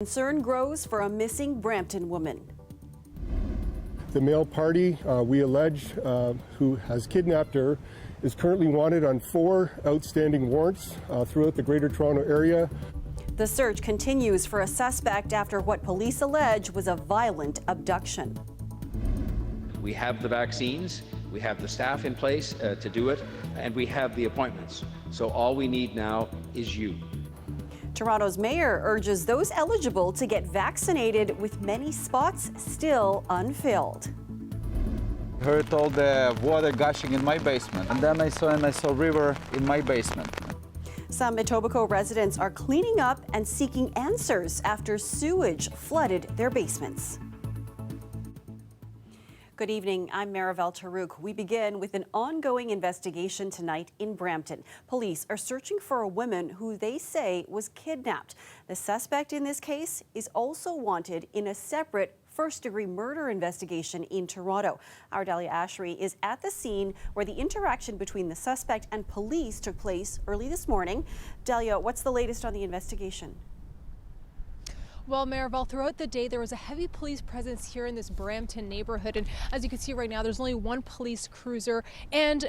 Concern grows for a missing Brampton woman. The male party, we allege, who has kidnapped her, is currently wanted on 4 outstanding warrants throughout the Greater Toronto area. The search continues for a suspect after what police allege was a violent abduction. We have the vaccines, we have the staff in place to do it, and we have the appointments. So all we need now is you. Toronto's mayor urges those eligible to get vaccinated, with many spots still unfilled. Heard all the water gushing in my basement, and then I saw river in my basement. Some Etobicoke residents are cleaning up and seeking answers after sewage flooded their basements. Good evening, I'm Marivel Tarouk. We begin with an ongoing investigation tonight in Brampton. Police are searching for a woman who they say was kidnapped. The suspect in this case is also wanted in a separate first-degree murder investigation in Toronto. Our Dahlia Ashery is at the scene where the interaction between the suspect and police took place early this morning. Dahlia, what's the latest on the investigation? Well, Marivel, throughout the day, there was a heavy police presence here in this Brampton neighborhood. And as you can see right now, there's only one police cruiser. And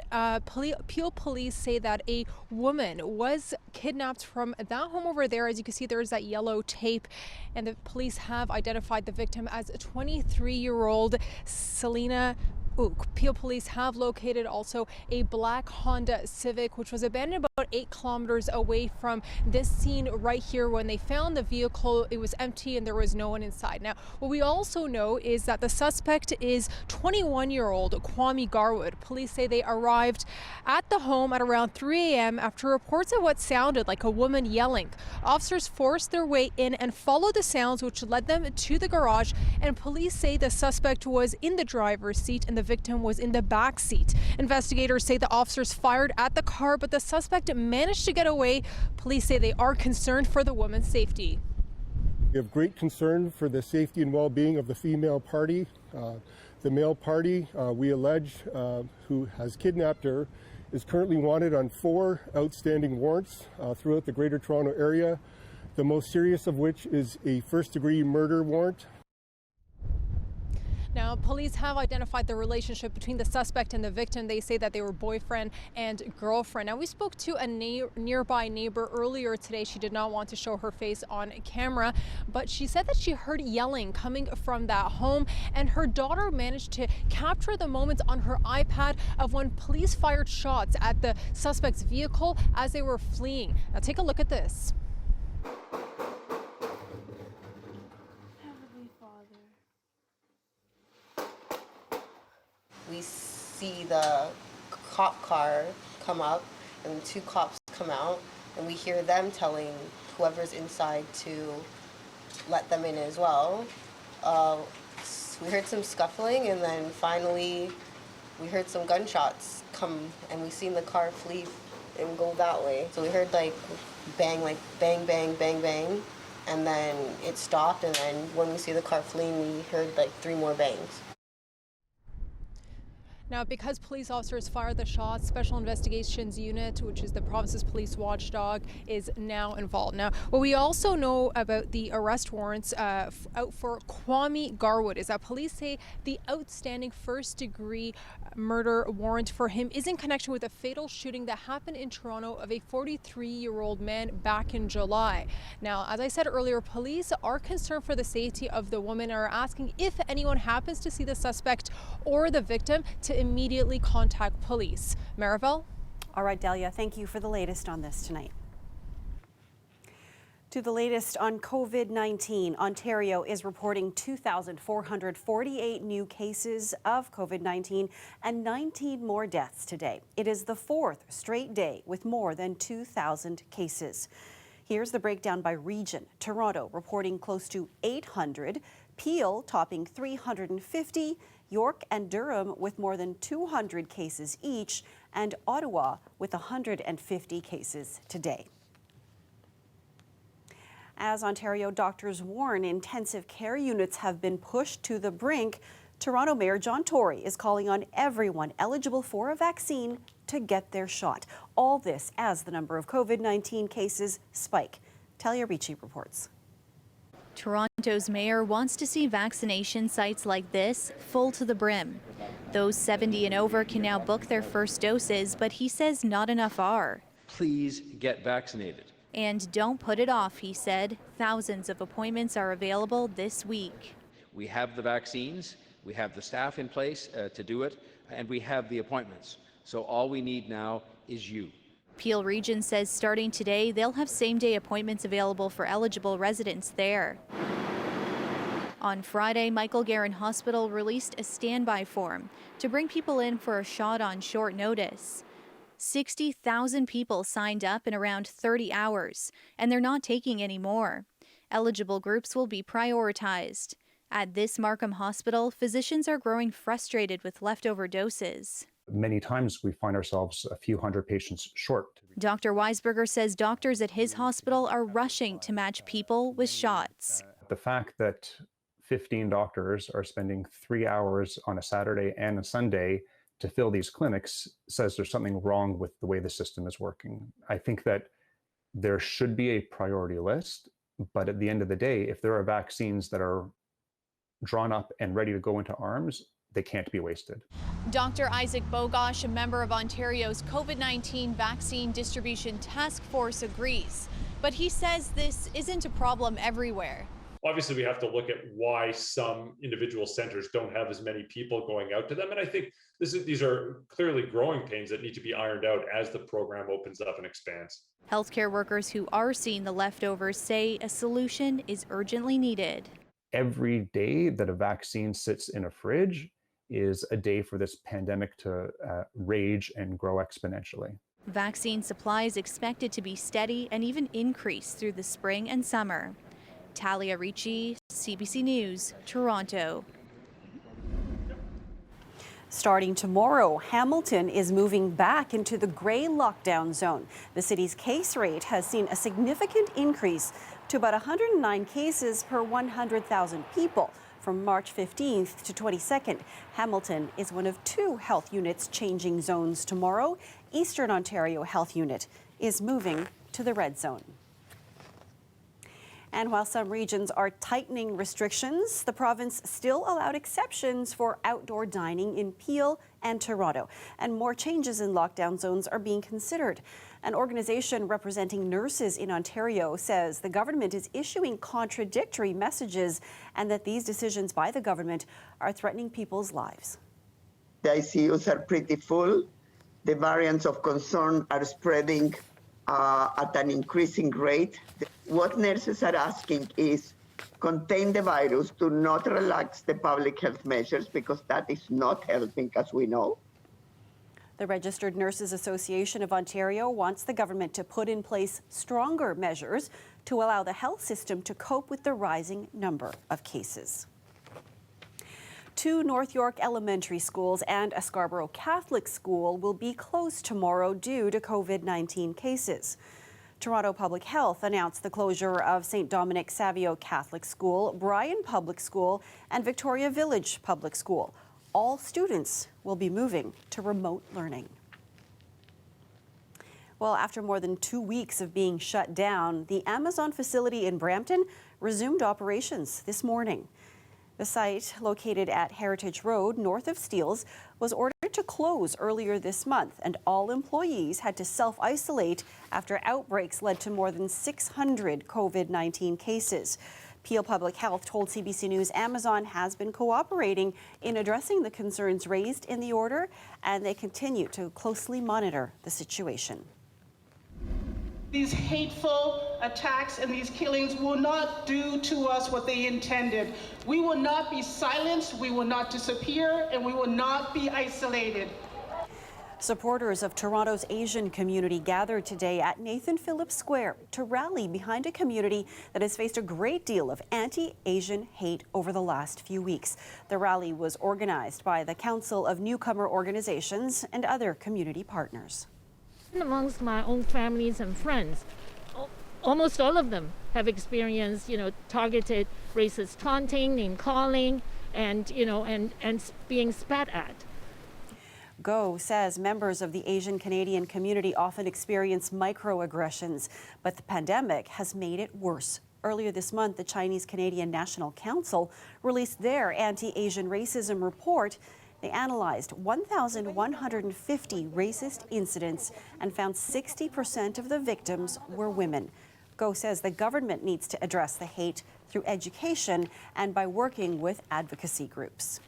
Peel police say that a woman was kidnapped from that home over there. As you can see, there's that yellow tape. And the police have identified the victim as a 23-year-old Selena Ook. Peel police have located also a black Honda Civic, which was abandoned about 8 kilometers away from this scene right here. When they found the vehicle, it was empty and there was no one inside. Now, what we also know is that the suspect is 21-year-old Kwame Garwood. Police say they arrived at the home at around 3 a.m. after reports of what sounded like a woman yelling. Officers forced their way in and followed the sounds, which led them to the garage. And police say the suspect was in the driver's seat and the victim was in the back seat. Investigators say the officers fired at the car, but the suspect managed to get away. Police say they are concerned for the woman's safety. We have great concern for the safety and well-being of the female party. The male party, we allege, who has kidnapped her, is currently wanted on 4 outstanding warrants throughout the Greater Toronto area, the most serious of which is a first-degree murder warrant. Now, police have identified the relationship between the suspect and the victim. They say that they were boyfriend and girlfriend. Now, we spoke to a nearby neighbor earlier today. She did not want to show her face on camera, but she said that she heard yelling coming from that home, and her daughter managed to capture the moments on her iPad of when police fired shots at the suspect's vehicle as they were fleeing. Now, take a look at this. We see the cop car come up and 2 cops come out, and we hear them telling whoever's inside to let them in as well. We heard some scuffling, and then finally we heard some gunshots come, and we seen the car flee and go that way. So we heard like bang, bang, bang, bang, and then it stopped, and then when we see the car fleeing, we heard like 3 more bangs. Now, because police officers fired the shots, Special Investigations Unit, which is the province's police watchdog, is now involved. Now, what we also know about the arrest warrants out for Kwame Garwood is that police say the outstanding first-degree murder warrant for him is in connection with a fatal shooting that happened in Toronto of a 43-year-old man back in July. Now, as I said earlier, police are concerned for the safety of the woman and are asking if anyone happens to see the suspect or the victim to immediately contact police. Marivel? All right, Dahlia, thank you for the latest on this tonight. To the latest on COVID-19, Ontario is reporting 2,448 new cases of COVID-19 and 19 more deaths today. It is the 4th straight day with more than 2,000 cases. Here's the breakdown by region. Toronto reporting close to 800, Peel topping 350, York and Durham with more than 200 cases each, and Ottawa with 150 cases today. As Ontario doctors warn intensive care units have been pushed to the brink, Toronto Mayor John Tory is calling on everyone eligible for a vaccine to get their shot. All this as the number of COVID-19 cases spike. Talia Ricci reports. Toronto's mayor wants to see vaccination sites like this full to the brim. Those 70 and over can now book their first doses, but he says not enough are. Please get vaccinated. And don't put it off, he said. Thousands of appointments are available this week. We have the vaccines, we have the staff in place to do it, and we have the appointments. So all we need now is you. Peel Region says starting today, they'll have same-day appointments available for eligible residents there. On Friday, Michael Garron Hospital released a standby form to bring people in for a shot on short notice. 60,000 people signed up in around 30 hours, and they're not taking any more. Eligible groups will be prioritized. At this Markham hospital, physicians are growing frustrated with leftover doses. Many times we find ourselves a few hundred patients short. Dr. Weisberger says doctors at his hospital are rushing to match people with shots. The fact that 15 doctors are spending 3 hours on a Saturday and a Sunday to fill these clinics says there's something wrong with the way the system is working. I think that there should be a priority list, but at the end of the day, if there are vaccines that are drawn up and ready to go into arms, they can't be wasted. Dr. Isaac Bogosh, a member of Ontario's COVID-19 Vaccine Distribution Task Force, agrees. But he says this isn't a problem everywhere. Obviously, we have to look at why some individual centers don't have as many people going out to them. And I think these are clearly growing pains that need to be ironed out as the program opens up and expands. Healthcare workers who are seeing the leftovers say a solution is urgently needed. Every day that a vaccine sits in a fridge is a day for this pandemic to rage and grow exponentially. Vaccine supply is expected to be steady and even increase through the spring and summer. Talia Ricci, CBC News, Toronto. Starting tomorrow, Hamilton is moving back into the gray lockdown zone. The city's case rate has seen a significant increase to about 109 cases per 100,000 people. From March 15th to 22nd, Hamilton is one of 2 health units changing zones tomorrow. Eastern Ontario Health Unit is moving to the red zone. And while some regions are tightening restrictions, the province still allowed exceptions for outdoor dining in Peel and Toronto. And more changes in lockdown zones are being considered. An organization representing nurses in Ontario says the government is issuing contradictory messages and that these decisions by the government are threatening people's lives. The ICUs are pretty full. The variants of concern are spreading at an increasing rate. What nurses are asking is contain the virus, do not relax the public health measures because that is not helping, as we know. The Registered Nurses Association of Ontario wants the government to put in place stronger measures to allow the health system to cope with the rising number of cases. 2 North York elementary schools and a Scarborough Catholic school will be closed tomorrow due to COVID-19 cases. Toronto Public Health announced the closure of St. Dominic Savio Catholic School, Bryan Public School, and Victoria Village Public School. All students will be moving to remote learning. Well, after more than 2 weeks of being shut down, the Amazon facility in Brampton resumed operations this morning. The site, located at Heritage Road, north of Steeles, was ordered to close earlier this month, and all employees had to self-isolate after outbreaks led to more than 600 COVID-19 cases. Peel Public Health told CBC News Amazon has been cooperating in addressing the concerns raised in the order, and they continue to closely monitor the situation. These hateful attacks and these killings will not do to us what they intended. We will not be silenced, we will not disappear, and we will not be isolated. Supporters of Toronto's Asian community gathered today at Nathan Phillips Square to rally behind a community that has faced a great deal of anti-Asian hate over the last few weeks. The rally was organized by the Council of Newcomer Organizations and other community partners. Amongst my own families and friends, almost all of them have experienced, targeted racist taunting, name calling, and being spat at. Go says members of the Asian Canadian community often experience microaggressions, but the pandemic has made it worse. Earlier this month, the Chinese-Canadian National Council released their anti-Asian racism report. They analyzed 1,150 racist incidents and found 60% of the victims were women. Go says the government needs to address the hate through education and by working with advocacy groups.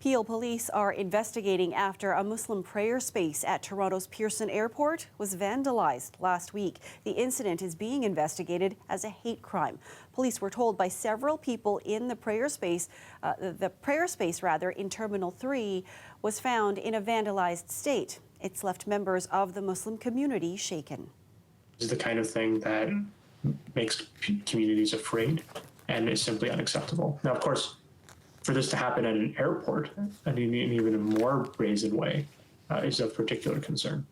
Peel police are investigating after a Muslim prayer space at Toronto's Pearson Airport was vandalized last week. The incident is being investigated as a hate crime. Police were told by several people in the prayer space, in Terminal 3 was found in a vandalized state. It's left members of the Muslim community shaken. This is the kind of thing that makes communities afraid and is simply unacceptable. Now, of course, for this to happen at an airport, and in even a more brazen way, is of particular concern.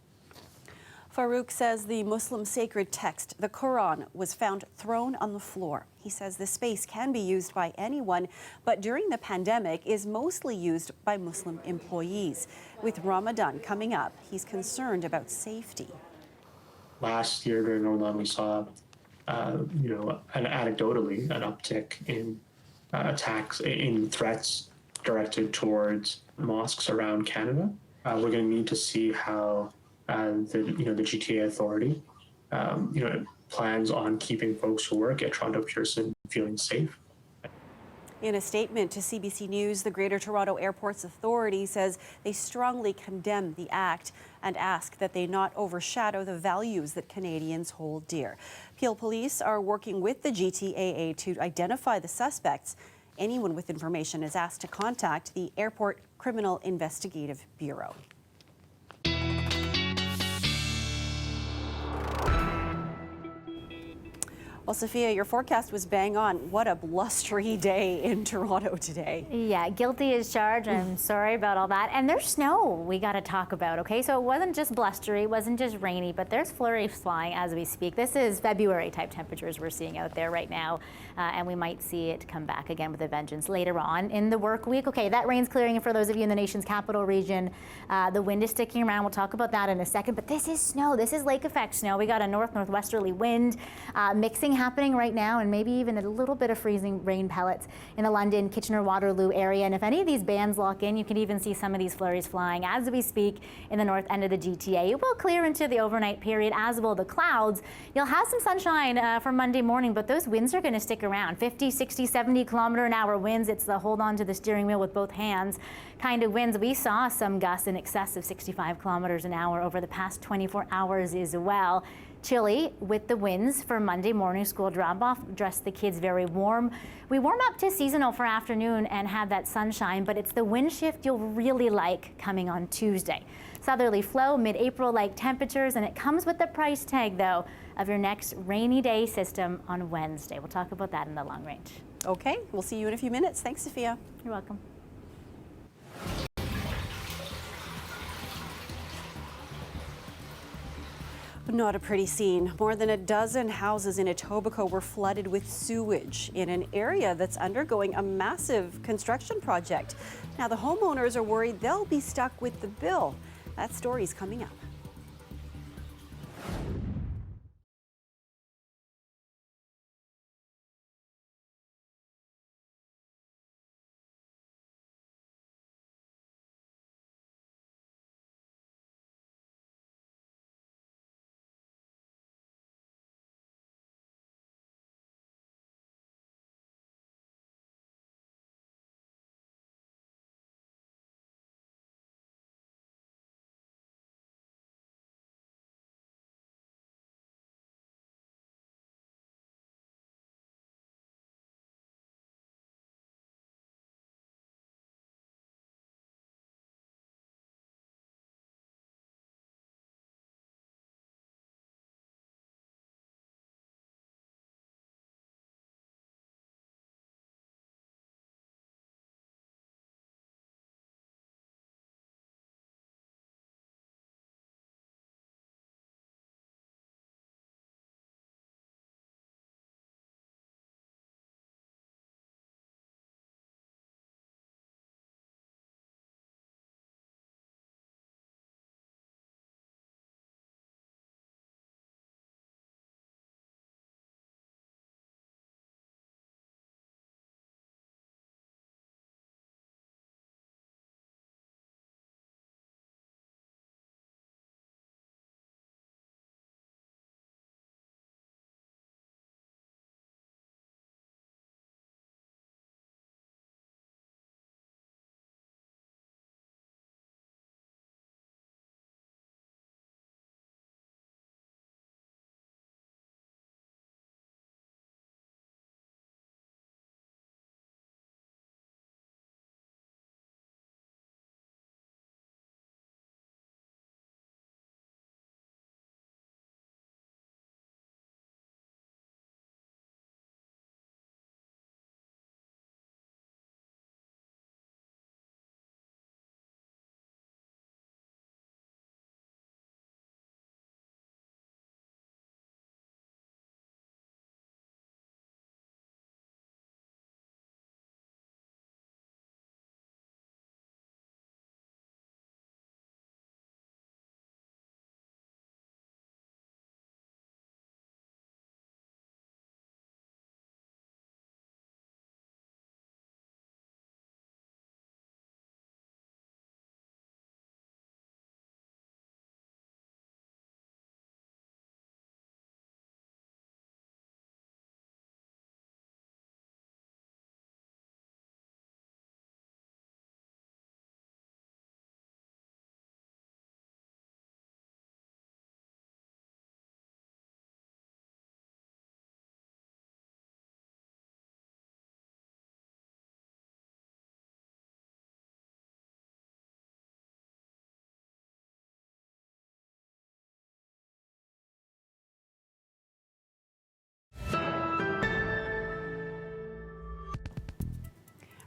Farouk says the Muslim sacred text, the Quran, was found thrown on the floor. He says the space can be used by anyone, but during the pandemic is mostly used by Muslim employees. With Ramadan coming up, he's concerned about safety. Last year during Ramadan, we saw, anecdotally, an uptick in attacks, in threats directed towards mosques around Canada. We're going to need to see how the GTA Authority, plans on keeping folks who work at Toronto Pearson feeling safe. In a statement to CBC News, the Greater Toronto Airports Authority says they strongly condemn the act and ask that they not overshadow the values that Canadians hold dear. Peel police are working with the GTAA to identify the suspects. Anyone with information is asked to contact the Airport Criminal Investigative Bureau. Well, Sophia, your forecast was bang on. What a blustery day in Toronto today. Yeah, guilty as charged. I'm sorry about all that. And there's snow we got to talk about, okay? So it wasn't just blustery, it wasn't just rainy, but there's flurries flying as we speak. This is February type temperatures we're seeing out there right now, and we might see it come back again with a vengeance later on in the work week. Okay, that rain's clearing for those of you in the nation's capital region. The wind is sticking around. We'll talk about that in a second, but this is snow. This is lake effect snow. We got a northwesterly wind mixing happening right now, and maybe even a little bit of freezing rain pellets in the London, Kitchener-Waterloo area. And if any of these bands lock in, you can even see some of these flurries flying as we speak in the north end of the GTA. It will clear into the overnight period, as will the clouds. You'll have some sunshine for Monday morning, but those winds are going to stick around. 50, 60, 70 kilometer-an-hour winds. It's the hold on to the steering wheel with both hands kind of winds. We saw some gusts in excess of 65 kilometers an hour over the past 24 hours as well. Chilly with the winds for Monday morning school drop-off. Dress the kids very warm. We warm up to seasonal for afternoon and have that sunshine, but it's the wind shift you'll really like coming on Tuesday. Southerly flow, mid-April-like temperatures, and it comes with the price tag, though, of your next rainy day system on Wednesday. We'll talk about that in the long range. Okay, we'll see you in a few minutes. Thanks, Sophia. You're welcome. Not a pretty scene. More than a dozen houses in Etobicoke were flooded with sewage in an area that's undergoing a massive construction project. Now, the homeowners are worried they'll be stuck with the bill. That story's coming up.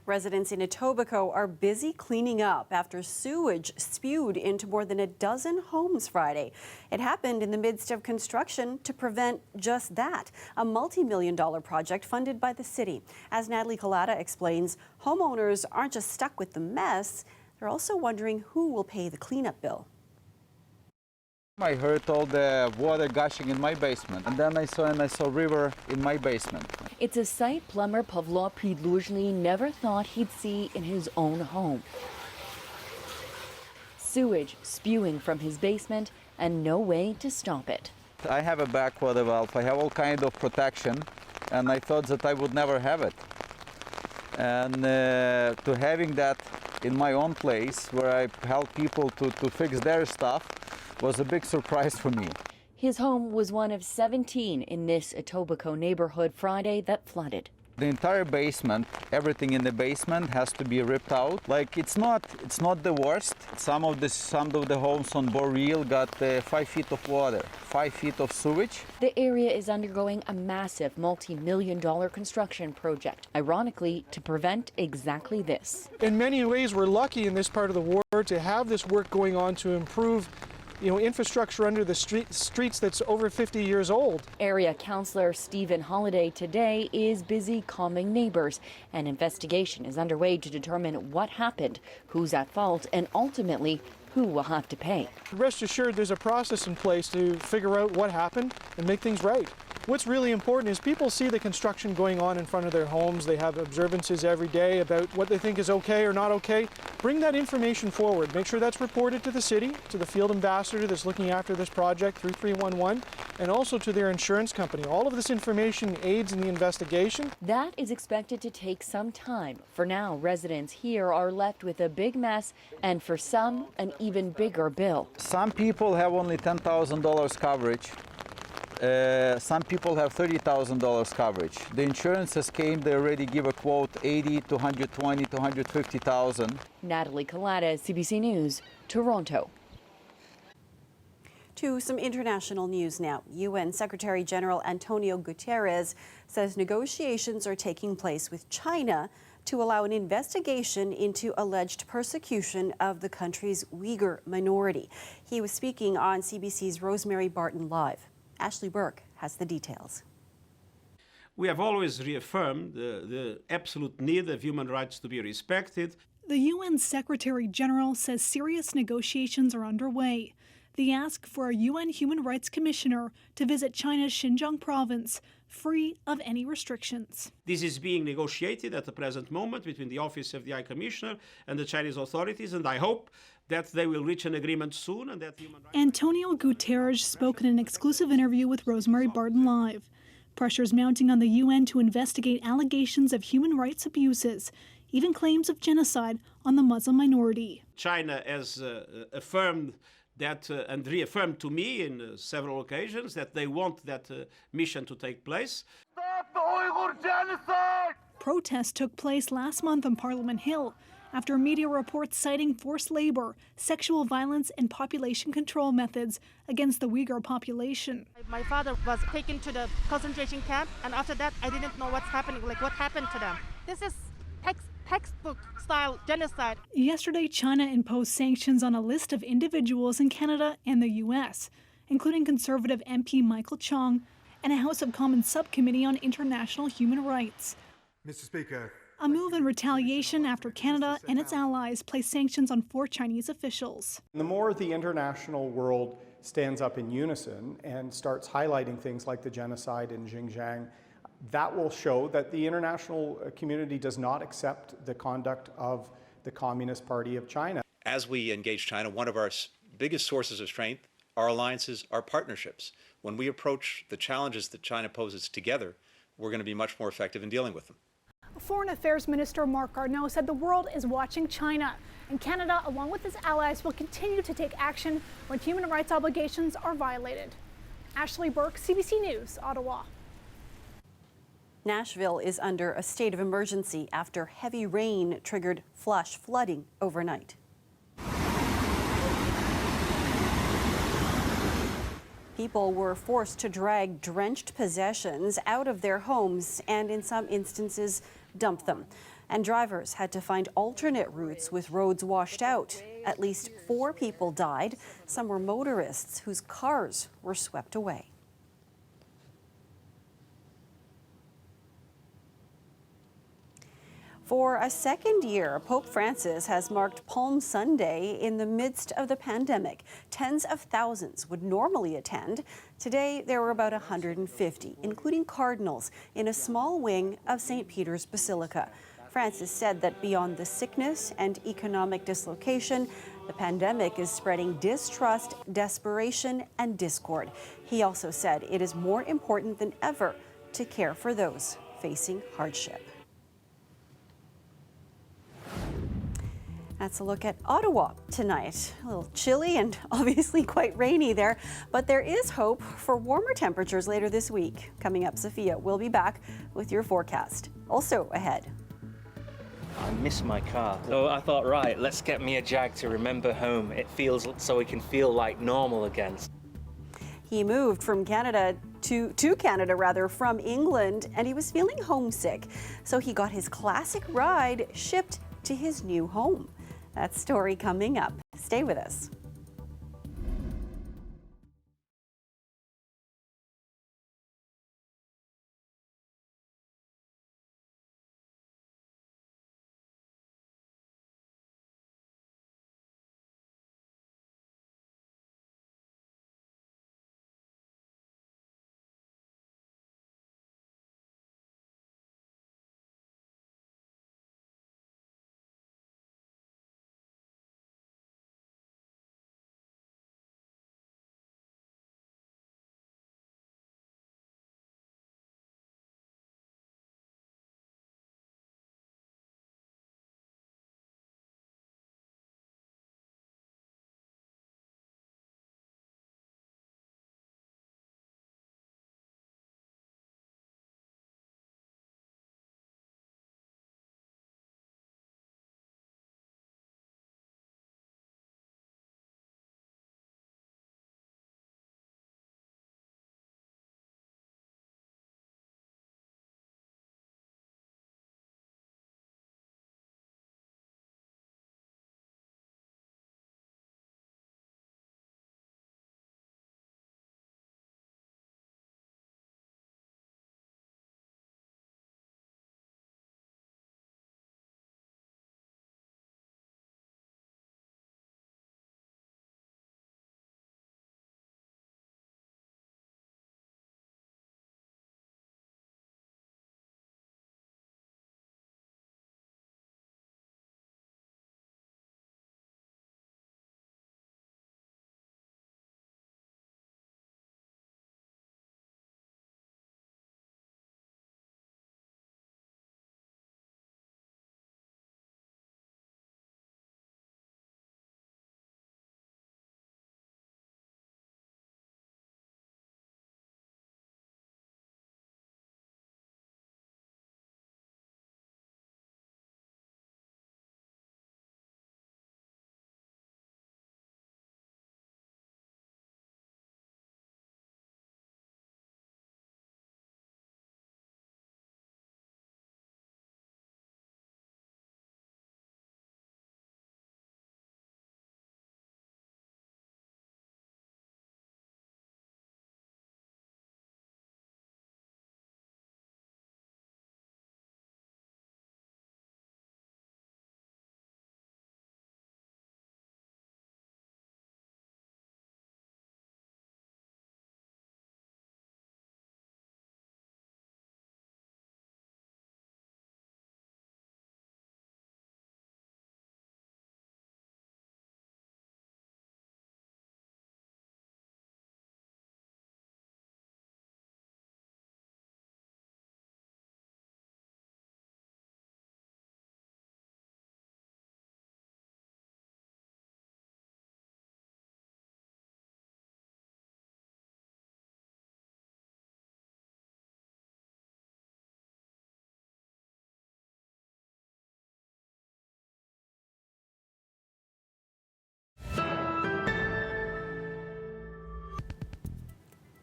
Residents in Etobicoke are busy cleaning up after sewage spewed into more than a dozen homes Friday. It happened in the midst of construction to prevent just that, a multi-million-dollar project funded by the city. As Natalie Collada explains, homeowners aren't just stuck with the mess, they're also wondering who will pay the cleanup bill. I heard all the water gushing in my basement, and then I saw river in my basement. It's a sight plumber Pavlo Pridluzhny never thought he'd see in his own home. Sewage spewing from his basement and no way to stop it. I have a backwater valve, I have all kind of protection, and I thought that I would never have it. And to having that in my own place, where I help people to fix their stuff, was a big surprise for me. His home was one of 17 in this Etobicoke neighborhood Friday that flooded. The entire basement, everything in the basement has to be ripped out. Like it's not the worst. Some of the homes on Boreal got 5 feet of water, 5 feet of sewage. The area is undergoing a massive multi-million-dollar construction project, ironically to prevent exactly this. In many ways, we're lucky in this part of the ward to have this work going on to improve infrastructure under the streets that's over 50 years old. Area Councillor Stephen Holliday today is busy calming neighbors. An investigation is underway to determine what happened, who's at fault, and ultimately who will have to pay. Rest assured there's a process in place to figure out what happened and make things right. What's really important is people see the construction going on in front of their homes. They have observances every day about what they think is okay or not okay. Bring that information forward. Make sure that's reported to the city, to the field ambassador that's looking after this project, 3311, and also to their insurance company. All of this information aids in the investigation. That is expected to take some time. For now, residents here are left with a big mess and for some, an even bigger bill. Some people have only $10,000 coverage. Some people have $30,000 coverage. The insurances came, they already give a quote $80,000 to $120,000 to $150,000. Natalie Collada, CBC News, Toronto. To some international news now. UN Secretary General Antonio Guterres says negotiations are taking place with China to allow an investigation into alleged persecution of the country's Uyghur minority. He was speaking on CBC's Rosemary Barton Live. Ashley Burke has the details. We have always reaffirmed the absolute need of human rights to be respected. The UN Secretary General says serious negotiations are underway. They ask for a UN Human Rights Commissioner to visit China's Xinjiang province, free of any restrictions. This is being negotiated at the present moment between the Office of the High Commissioner and the Chinese authorities, and I hope that they will reach an agreement soon and that human rights... Antonio Guterres spoke in an exclusive interview with Rosemary Barton Live. Pressures mounting on the UN to investigate allegations of human rights abuses, even claims of genocide on the Muslim minority. China has affirmed that and reaffirmed to me in several occasions that they want that mission to take place. Stop the Uyghur genocide! Protests took place last month on Parliament Hill after media reports citing forced labor, sexual violence, and population control methods against the Uyghur population. My father was taken to the concentration camp, and after that, I didn't know what's happening, like what happened to them. This is textbook-style genocide. Yesterday, China imposed sanctions on a list of individuals in Canada and the U.S., including Conservative MP Michael Chong and a House of Commons subcommittee on international human rights. Mr. Speaker, a move in retaliation after Canada and its allies placed sanctions on 4 Chinese officials. The more the international world stands up in unison and starts highlighting things like the genocide in Xinjiang, that will show that the international community does not accept the conduct of the Communist Party of China. As we engage China, one of our biggest sources of strength, our alliances, our partnerships. When we approach the challenges that China poses together, we're going to be much more effective in dealing with them. Foreign Affairs Minister Marc Garneau said the world is watching China, and Canada, along with its allies, will continue to take action when human rights obligations are violated. Ashley Burke, CBC News, Ottawa. Nashville is under a state of emergency after heavy rain triggered flash flooding overnight. People were forced to drag drenched possessions out of their homes and, in some instances, dump them. and drivers had to find alternate routes with roads washed out. At least 4 people died. Some were motorists whose cars were swept away. For a second year, Pope Francis has marked Palm Sunday in the midst of the pandemic. Tens of thousands would normally attend. Today, there were about 150, including cardinals, in a small wing of St. Peter's Basilica. Francis said that beyond the sickness and economic dislocation, the pandemic is spreading distrust, desperation, and discord. He also said it is more important than ever to care for those facing hardship. That's a look at Ottawa tonight. A little chilly and obviously quite rainy there, but there is hope for warmer temperatures later this week. Coming up, Sophia will be back with your forecast. Also ahead. I miss my car. So I thought, right, let's get me a Jag to remember home. It feels so we can feel like normal again. He moved from Canada to Canada rather, from England, and he was feeling homesick. So he got his classic ride shipped to his new home. That story coming up. Stay with us.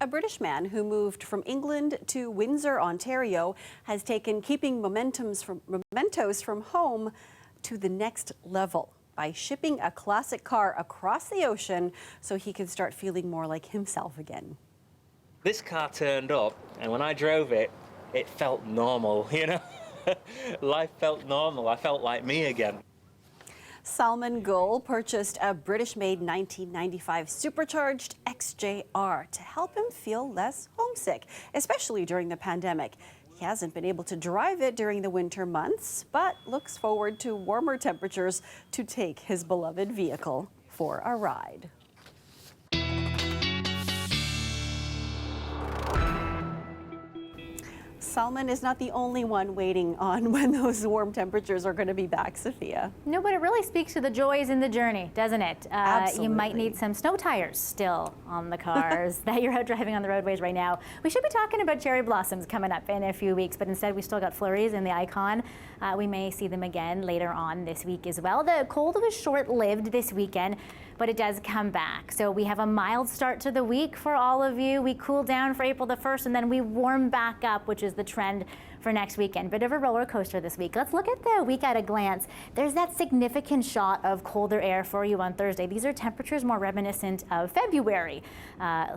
A British man who moved from England to Windsor, Ontario, has taken keeping mementos from home to the next level by shipping a classic car across the ocean so he can start feeling more like himself again. This car turned up, and when I drove it, it felt normal, you know? Life felt normal. I felt like me again. Salman Gul purchased a British-made 1995 supercharged XJR to help him feel less homesick, especially during the pandemic. He hasn't been able to drive it during the winter months, but looks forward to warmer temperatures to take his beloved vehicle for a ride. Salman is not the only one waiting on when those warm temperatures are going to be back, Sophia. No, but it really speaks to the joys in the journey, doesn't it? Absolutely. You might need some snow tires still on the cars that you're out driving on the roadways right now. We should be talking about cherry blossoms coming up in a few weeks, but instead we still got flurries in the icon. We may see them again later on this week as well. The cold was short-lived this weekend, but it does come back. So we have a mild start to the week for all of you. We cool down for April the 1st, and then we warm back up, which is the trend for next weekend. Bit of a roller coaster this week. Let's look at the week at a glance. There's that significant shot of colder air for you on Thursday. These are temperatures more reminiscent of February.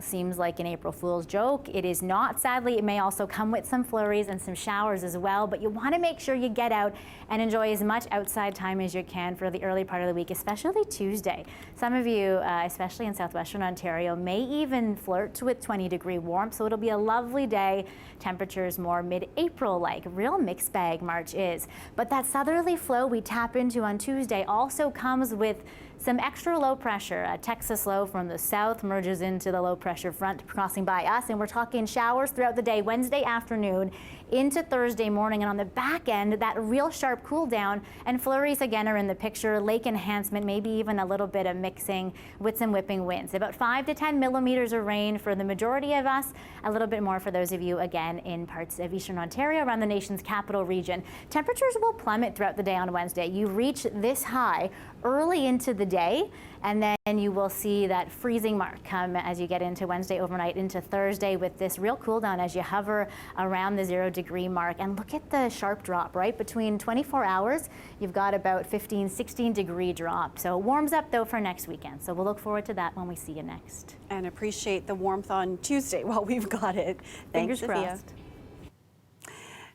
Seems like an April Fool's joke. It is not, sadly. It may also come with some flurries and some showers as well, but you want to make sure you get out and enjoy as much outside time as you can for the early part of the week, especially Tuesday. Some of you, especially in southwestern Ontario, may even flirt with 20-degree warmth, so it'll be a lovely day. Temperatures more mid-April like. Real mixed bag March is. But that southerly flow we tap into on Tuesday also comes with some extra low pressure. A Texas low from the south merges into the low pressure front crossing by us, and we're talking showers throughout the day, Wednesday afternoon into Thursday morning, and on the back end, that real sharp cool down, and flurries again are in the picture, lake enhancement, maybe even a little bit of mixing with some whipping winds. About 5 to 10 millimeters of rain for the majority of us, a little bit more for those of you again in parts of eastern Ontario around the nation's capital region. Temperatures will plummet throughout the day on Wednesday. You reach this high early into the day, and then you will see that freezing mark come as you get into Wednesday overnight into Thursday with this real cool down as you hover around the 0-degree mark. And look at the sharp drop, right? Between 24 hours, you've got about 15, 16-degree drop. So it warms up though for next weekend. So we'll look forward to that when we see you next. And appreciate the warmth on Tuesday while we've got it. Thanks, Fingers Sophia. crossed.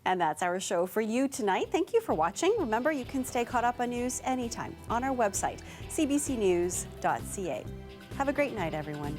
And that's our show for you tonight. Thank you for watching. Remember, you can stay caught up on news anytime on our website, cbcnews.ca. Have a great night, everyone.